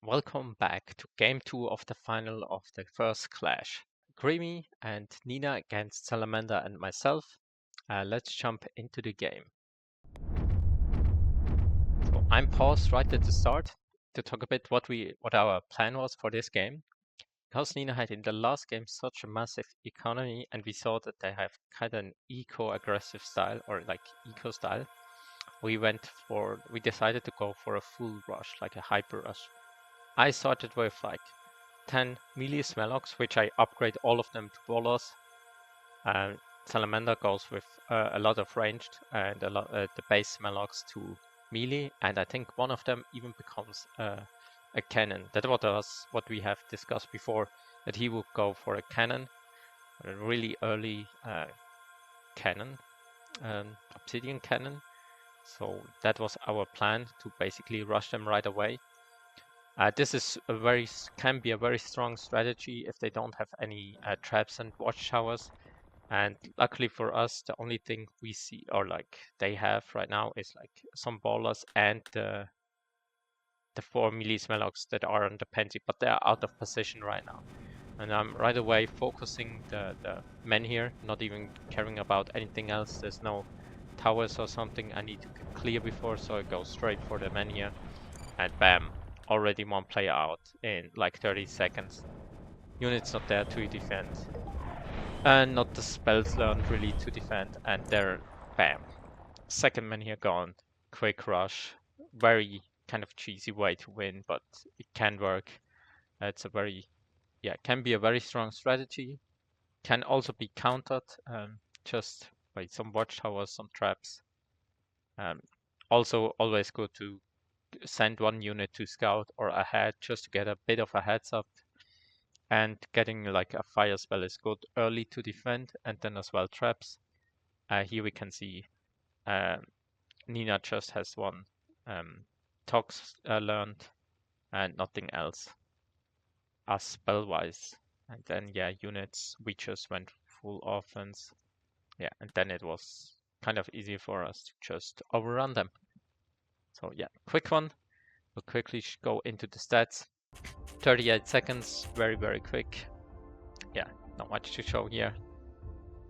Welcome back to game 2 of the final of the first clash. Creamy and Nina against Salamander and myself. Let's jump into the game. So I'm paused right at the start to talk a bit what our plan was for this game. Because Nina had in the last game such a massive economy and we saw that they have kind of an eco-aggressive style or like eco style. We decided to go for a full rush, like a hyper rush. I started with like 10 melee Smelogs, which I upgrade all of them to bolas. Salamander goes with a lot of ranged and the base Smelogs to melee, and I think one of them even becomes a cannon. That was what we have discussed before, that he would go for a cannon, a really early cannon, obsidian cannon. So that was our plan, to basically rush them right away. This is can be a very strong strategy if they don't have any traps and watchtowers. And luckily for us, the only thing we see or like they have right now is like some ballers and the 4 melee Smelogs that are on the Pansy, but they are out of position right now. And I'm right away focusing the men here, not even caring about anything else. There's no towers or something I need to clear before, so I go straight for the men here. And bam, already one player out in like 30 seconds. Units not there to defend. And not the spells learned really to defend. And there, bam. Second man here gone. Quick rush. Very kind of cheesy way to win, but it can work. It's a very, can be a very strong strategy. Can also be countered just by some watchtowers, some traps. Also, always good to send one unit to scout or ahead just to get a bit of a heads up, and getting like a fire spell is good early to defend, and then as well traps. Here we can see Nina just has one Tox learned and nothing else as spell wise, and then units we just went full offense, and then it was kind of easy for us to just overrun them. So quick one. We'll quickly go into the stats. 38 seconds, very quick. Not much to show here.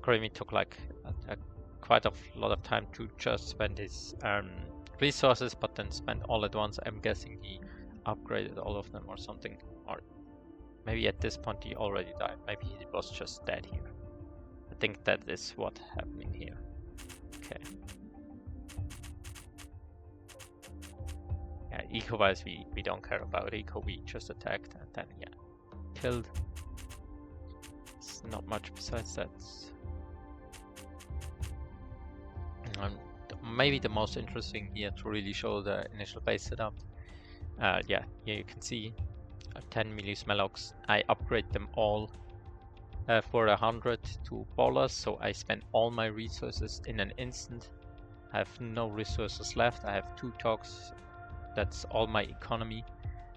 Creamy took like quite a lot of time to just spend his resources, but then spent all at once. I'm guessing he upgraded all of them or something, or maybe at this point he already died. Maybe he was just dead here. I think that is what's happening here. Okay. Eco-wise, we don't care about eco, we just attacked and then, killed. It's not much besides that. Maybe the most interesting here to really show the initial base setup. Here you can see 10 melee Smelogs. I upgrade them all for 100 to ballers, so I spend all my resources in an instant. I have no resources left. I have 2 Togs. That's all my economy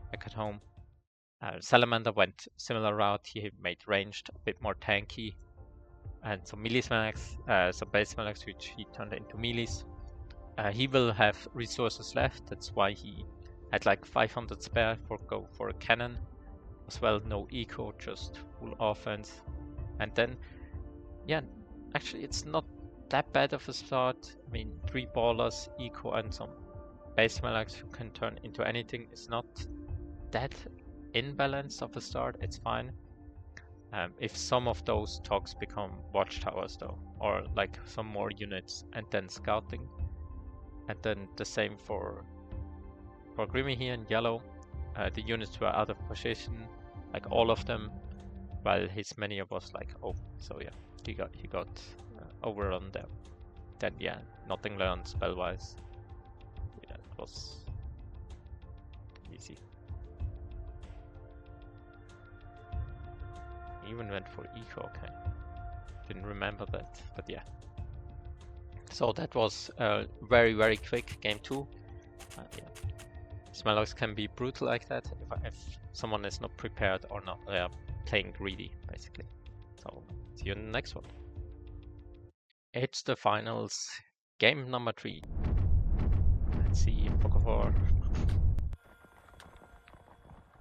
back at home. Salamander went similar route. He made ranged a bit more tanky, and some melee Smelogs, some base Smelogs, which he turned into melees. He will have resources left. That's why he had like 500 spare go for a cannon. As well, no eco, just full offense. And then, actually it's not that bad of a start. I mean, 3 ballers, eco, and some base Smelogs who can turn into anything is not that imbalanced of a start. It's fine. If some of those Togs become watchtowers though, or like some more units and then scouting. And then the same for Grimmy here in yellow. The units were out of position, like all of them, while his mania was like open. So he got overrun there. Then nothing learned spell-wise. It was easy. He even went for eco. Okay, didn't remember that, but So that was very quick game 2. Smelogs can be brutal like that if someone is not prepared or not playing greedy, basically. So see you in the next one. It's the finals, game number 3. Let's see, Poker 4.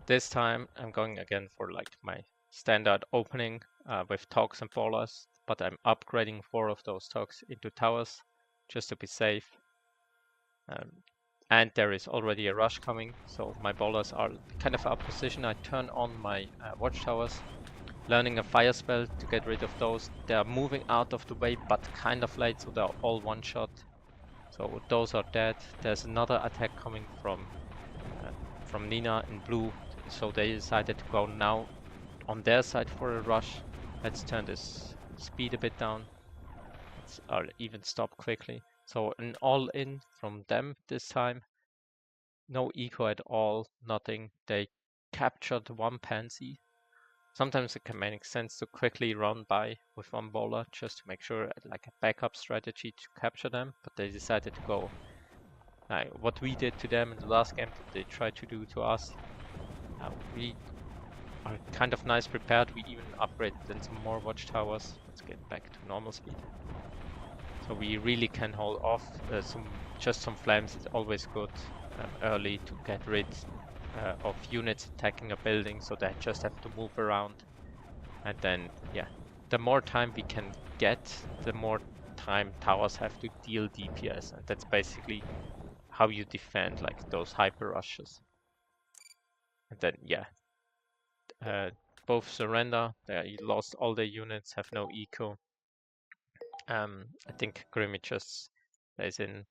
this time I'm going again for like my standard opening with togs and ballers, but I'm upgrading 4 of those togs into towers just to be safe. And there is already a rush coming, so my ballers are kind of out of position. I turn on my watchtowers, learning a fire spell to get rid of those. They are moving out of the way, but kind of late, so they're all one shot. So those are dead. There's another attack coming from Nina in blue, so they decided to go now on their side for a rush. Let's turn this speed a bit down. Or even stop quickly. So an all-in from them this time. No eco at all, nothing. They captured 1 pansy. Sometimes it can make sense to quickly run by with 1 bowler just to make sure like a backup strategy to capture them, but they decided to go what we did to them in the last game that they tried to do to us. We are kind of nice prepared. We even upgraded then some more watchtowers. Let's get back to normal speed. So we really can hold off. Just some flames is always good early to get rid of units attacking a building, so they just have to move around. And then, yeah, the more time we can get, the more time towers have to deal DPS, and that's basically how you defend like those hyper rushes. And then, yeah, both surrender. They lost all their units, have no eco. I think Grimmy just stays in.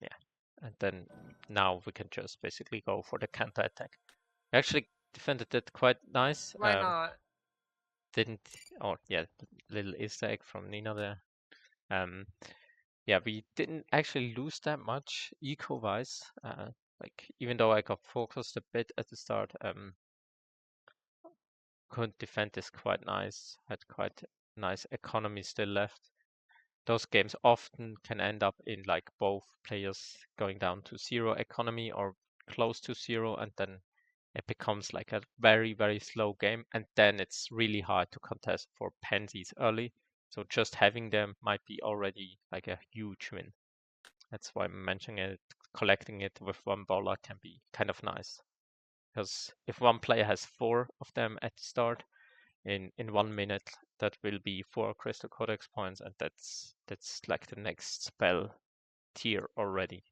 Yeah, and then now we can just basically go for the counter attack. We actually defended it quite nice. Why not? Little Easter egg from Nina there. Yeah, we didn't actually lose that much eco-wise. Like even though I got focused a bit at the start, could defend this quite nice. Had quite nice economy still left. Those games often can end up in like both players going down to 0 economy or close to 0, and then it becomes like a very, very slow game, and then it's really hard to contest for pansies early. So just having them might be already like a huge win. That's why I'm mentioning it. Collecting it with 1 bowler can be kind of nice. Because if one player has 4 of them at the start, in 1 minute, that will be 4 Crystal Codex points, and that's like the next spell tier already.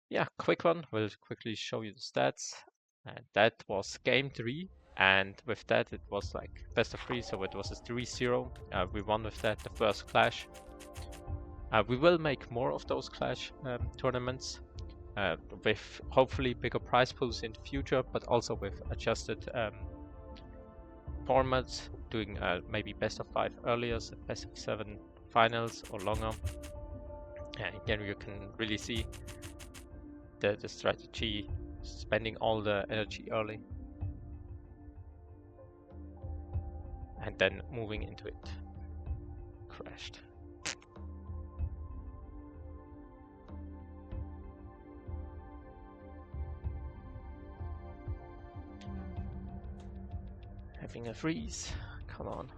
Yeah, quick one. We'll quickly show you the stats. And that was game 3. And with that, it was like best of 3, so it was a 3-0. We won with that, the first clash. We will make more of those clash tournaments with hopefully bigger prize pools in the future, but also with adjusted formats, doing maybe best of 5 earlier, best of 7 finals or longer. And again, you can really see the strategy, spending all the energy early and then moving into it. Crashed. Having a freeze. Come on.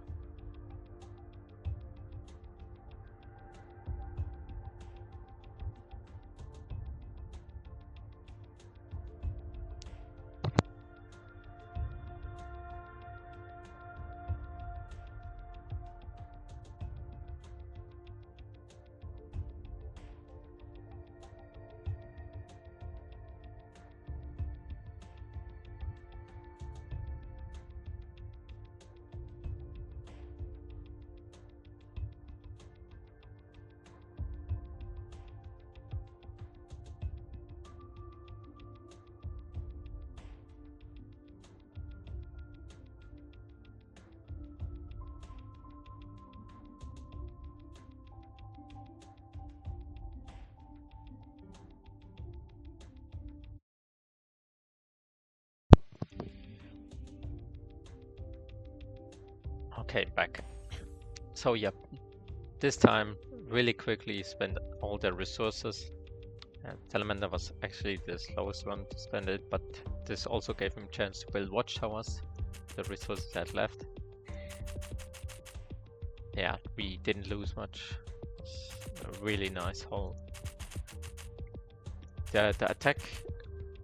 Okay, back. So yeah, this time really quickly spend all the resources. Salamander was actually the slowest one to spend it, but this also gave him a chance to build watchtowers, the resources that left. Yeah, we didn't lose much. It's a really nice haul. The attack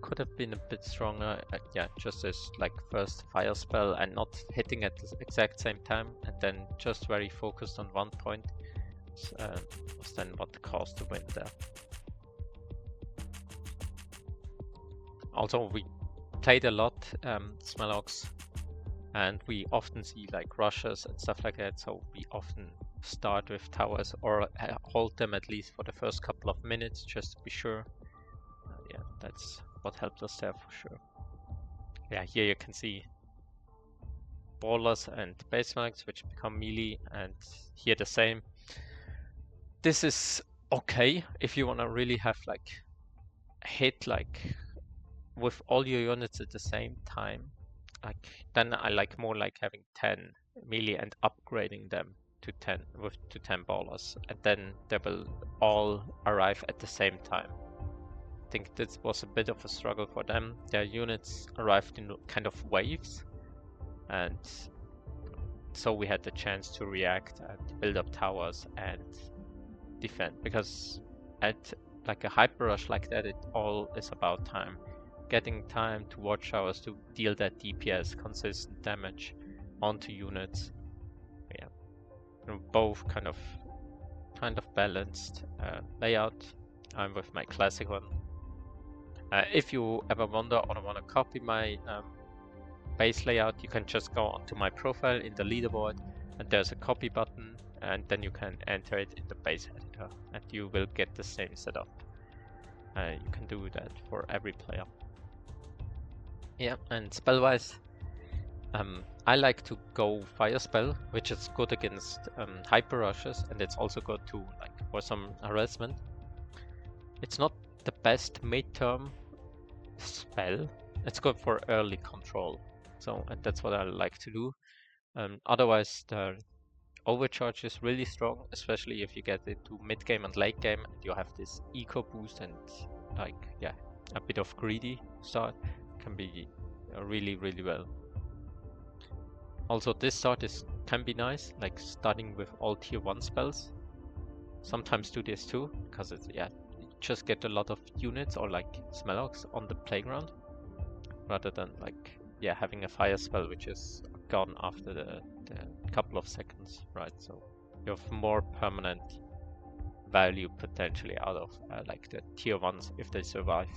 could have been a bit stronger. Yeah, just this like first fire spell and not hitting at the exact same time, and then just very focused on one point was then what caused the win there. Also, we played a lot Smelogs, and we often see like rushes and stuff like that, so we often start with towers or hold them at least for the first couple of minutes just to be sure. Yeah, that's what helped us there for sure. Yeah, here you can see ballers and base Smelogs which become melee, and here the same. This is okay if you want to really have like hit like with all your units at the same time. Like then I like more like having 10 melee and upgrading them to 10 to 10 ballers, and then they will all arrive at the same time. I think this was a bit of a struggle for them. Their units arrived in kind of waves, and so we had the chance to react and build up towers and defend, because at like a hyper rush like that, it all is about time. Getting time to watch towers to deal that DPS, consistent damage onto units. Yeah, both kind of balanced layout. I'm with my classic one. If you ever wonder or want to copy my base layout, you can just go onto my profile in the leaderboard, and there's a copy button, and then you can enter it in the base editor, and you will get the same setup. You can do that for every player. Yeah, and spell-wise, I like to go Fire Spell, which is good against hyper rushes, and it's also good to like for some harassment. It's not the best midterm spell. It's good for early control, so and that's what I like to do. Otherwise, the overcharge is really strong, especially if you get into mid game and late game, and you have this eco boost and like yeah, a bit of greedy start can be really well. Also, this start can be nice, like starting with all tier 1 spells. Sometimes do this too, because it's yeah, you just get a lot of units or like Smelogs on the playground, rather than like yeah, having a fire spell which is gone after the couple of seconds, right? So you have more permanent value potentially out of like the tier 1s if they survive.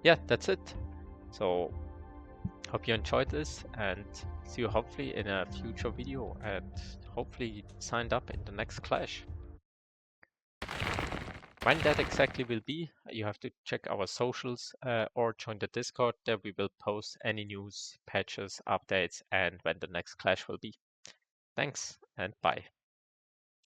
Yeah, that's it. So hope you enjoyed this, and see you hopefully in a future video, and hopefully signed up in the next clash. When that exactly will be, you have to check our socials or join the Discord. There we will post any news, patches, updates, and when the next clash will be. Thanks and bye.